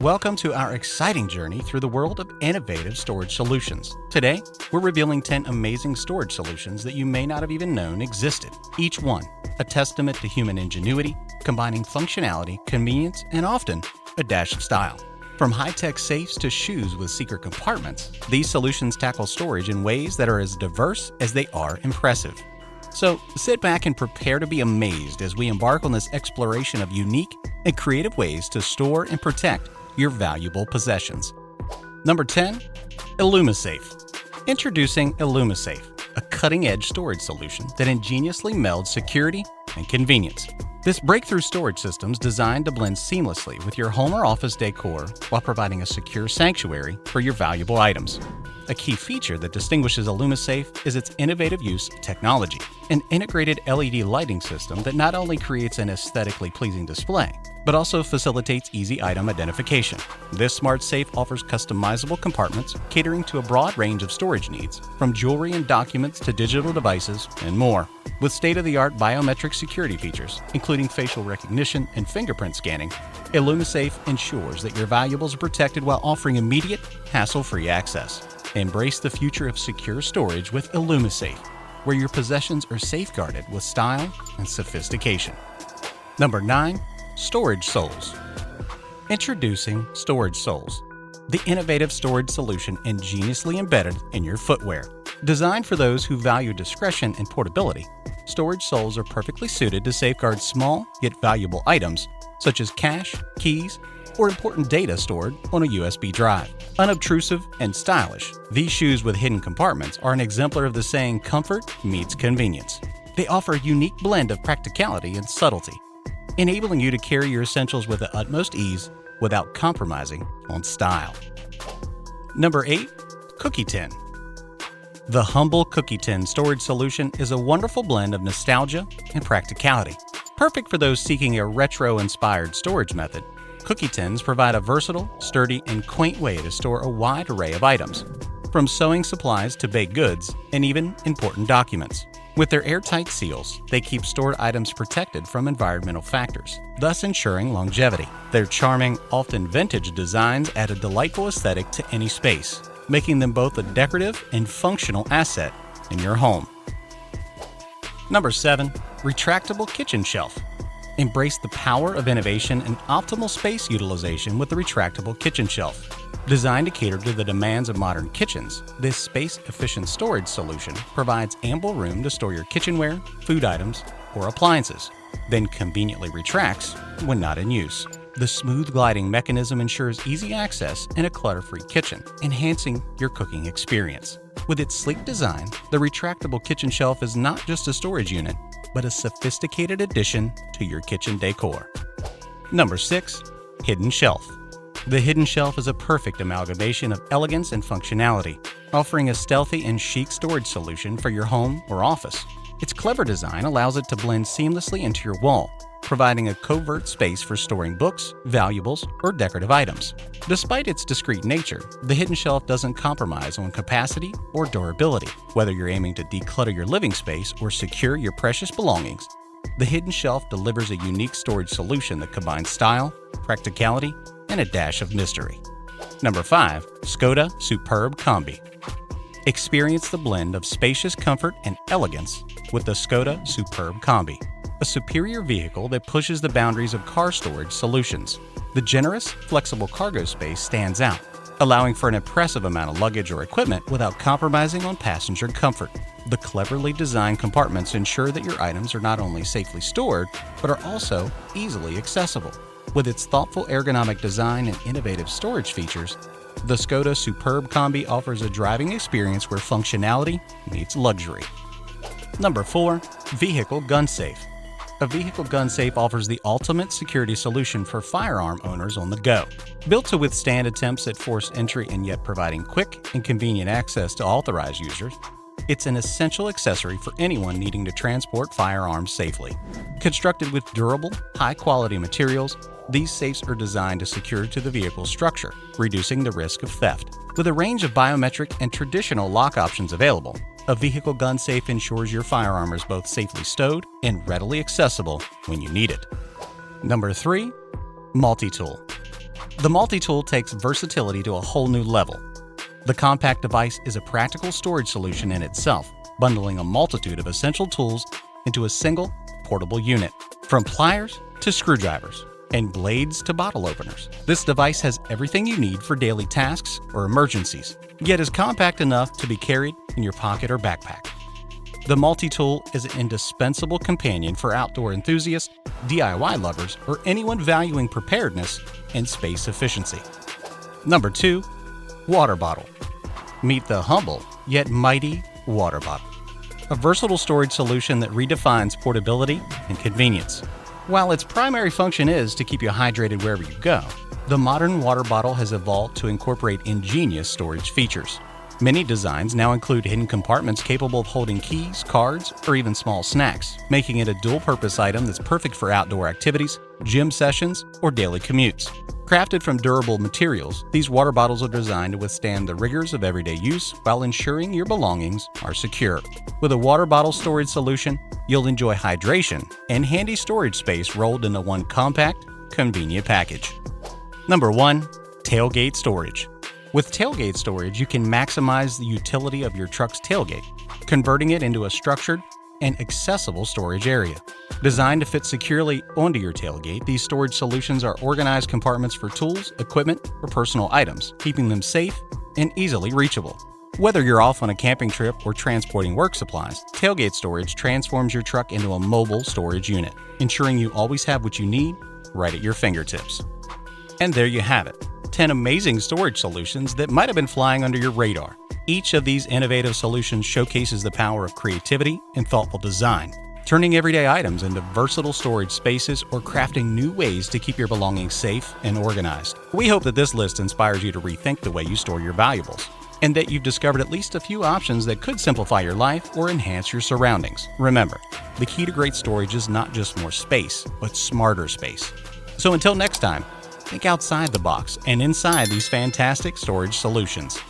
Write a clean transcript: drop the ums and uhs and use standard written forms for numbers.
Welcome to our exciting journey through the world of innovative storage solutions. Today, we're revealing 10 amazing storage solutions that you may not have even known existed. Each one, a testament to human ingenuity, combining functionality, convenience, and often a dash of style. From high-tech safes to shoes with secret compartments, these solutions tackle storage in ways that are as diverse as they are impressive. So sit back and prepare to be amazed as we embark on this exploration of unique and creative ways to store and protect your valuable possessions. Number 10, IllumiSafe. Introducing IllumiSafe, a cutting-edge storage solution that ingeniously melds security and convenience. This breakthrough storage system is designed to blend seamlessly with your home or office decor while providing a secure sanctuary for your valuable items. A key feature that distinguishes IllumiSafe is its innovative use of technology, an integrated LED lighting system that not only creates an aesthetically pleasing display, but also facilitates easy item identification. This smart safe offers customizable compartments catering to a broad range of storage needs, from jewelry and documents to digital devices and more. With state-of-the-art biometric security features, including facial recognition and fingerprint scanning, IllumiSafe ensures that your valuables are protected while offering immediate, hassle-free access. Embrace the future of secure storage with IllumiSafe, where your possessions are safeguarded with style and sophistication. Number 9. Storage Soles. Introducing Storage Soles, the innovative storage solution ingeniously embedded in your footwear. Designed for those who value discretion and portability, storage soles are perfectly suited to safeguard small yet valuable items such as cash, keys, or important data stored on a USB drive. Unobtrusive and stylish, these shoes with hidden compartments are an exemplar of the saying comfort meets convenience. They offer a unique blend of practicality and subtlety, enabling you to carry your essentials with the utmost ease without compromising on style. Number 8. Cookie Tin. The humble cookie tin storage solution is a wonderful blend of nostalgia and practicality. Perfect for those seeking a retro-inspired storage method, cookie tins provide a versatile, sturdy, and quaint way to store a wide array of items, from sewing supplies to baked goods and even important documents. With their airtight seals, they keep stored items protected from environmental factors, thus ensuring longevity. Their charming, often vintage designs add a delightful aesthetic to any space, making them both a decorative and functional asset in your home. Number 7. Retractable Kitchen Shelf. Embrace the power of innovation and optimal space utilization with the retractable kitchen shelf. Designed to cater to the demands of modern kitchens, this space-efficient storage solution provides ample room to store your kitchenware, food items, or appliances, then conveniently retracts when not in use. The smooth gliding mechanism ensures easy access in a clutter-free kitchen, enhancing your cooking experience. With its sleek design, the retractable kitchen shelf is not just a storage unit, but a sophisticated addition to your kitchen decor. Number 6. Hidden Shelf. The Hidden Shelf is a perfect amalgamation of elegance and functionality, offering a stealthy and chic storage solution for your home or office. Its clever design allows it to blend seamlessly into your wall, providing a covert space for storing books, valuables, or decorative items. Despite its discreet nature, the Hidden Shelf doesn't compromise on capacity or durability. Whether you're aiming to declutter your living space or secure your precious belongings, the Hidden Shelf delivers a unique storage solution that combines style, practicality, and a dash of mystery. Number 5. Skoda Superb Combi. Experience the blend of spacious comfort and elegance with the Skoda Superb Combi, a superior vehicle that pushes the boundaries of car storage solutions. The generous, flexible cargo space stands out, allowing for an impressive amount of luggage or equipment without compromising on passenger comfort. The cleverly designed compartments ensure that your items are not only safely stored, but are also easily accessible. With its thoughtful ergonomic design and innovative storage features, the Skoda Superb Combi offers a driving experience where functionality meets luxury. Number 4. Vehicle Gun Safe. A vehicle gun safe offers the ultimate security solution for firearm owners on the go. Built to withstand attempts at forced entry and yet providing quick and convenient access to authorized users, it's an essential accessory for anyone needing to transport firearms safely. Constructed with durable, high-quality materials, these safes are designed to secure to the vehicle's structure, reducing the risk of theft. With a range of biometric and traditional lock options available, a vehicle gun safe ensures your firearm is both safely stowed and readily accessible when you need it. Number 3. Multi-tool. The multi-tool takes versatility to a whole new level. The compact device is a practical storage solution in itself, bundling a multitude of essential tools into a single, portable unit. From pliers to screwdrivers, and blades to bottle openers, this device has everything you need for daily tasks or emergencies, yet is compact enough to be carried in your pocket or backpack. The multi-tool is an indispensable companion for outdoor enthusiasts, DIY lovers, or anyone valuing preparedness and space efficiency. Number 2. Water bottle. Meet the humble yet mighty water bottle, a versatile storage solution that redefines portability and convenience. While its primary function is to keep you hydrated wherever you go, the modern water bottle has evolved to incorporate ingenious storage features. Many designs now include hidden compartments capable of holding keys, cards, or even small snacks, making it a dual-purpose item that's perfect for outdoor activities, gym sessions, or daily commutes. Crafted from durable materials, these water bottles are designed to withstand the rigors of everyday use while ensuring your belongings are secure. With a water bottle storage solution, you'll enjoy hydration and handy storage space rolled into one compact, convenient package. Number 1. Tailgate storage. With tailgate storage, you can maximize the utility of your truck's tailgate, converting it into a structured and accessible storage area. Designed to fit securely onto your tailgate, these storage solutions are organized compartments for tools, equipment, or personal items, keeping them safe and easily reachable. Whether you're off on a camping trip or transporting work supplies, tailgate storage transforms your truck into a mobile storage unit, ensuring you always have what you need right at your fingertips. And there you have it, 10 amazing storage solutions that might have been flying under your radar. Each of these innovative solutions showcases the power of creativity and thoughtful design, turning everyday items into versatile storage spaces or crafting new ways to keep your belongings safe and organized. We hope that this list inspires you to rethink the way you store your valuables, and that you've discovered at least a few options that could simplify your life or enhance your surroundings. Remember, the key to great storage is not just more space, but smarter space. So until next time, think outside the box and inside these fantastic storage solutions.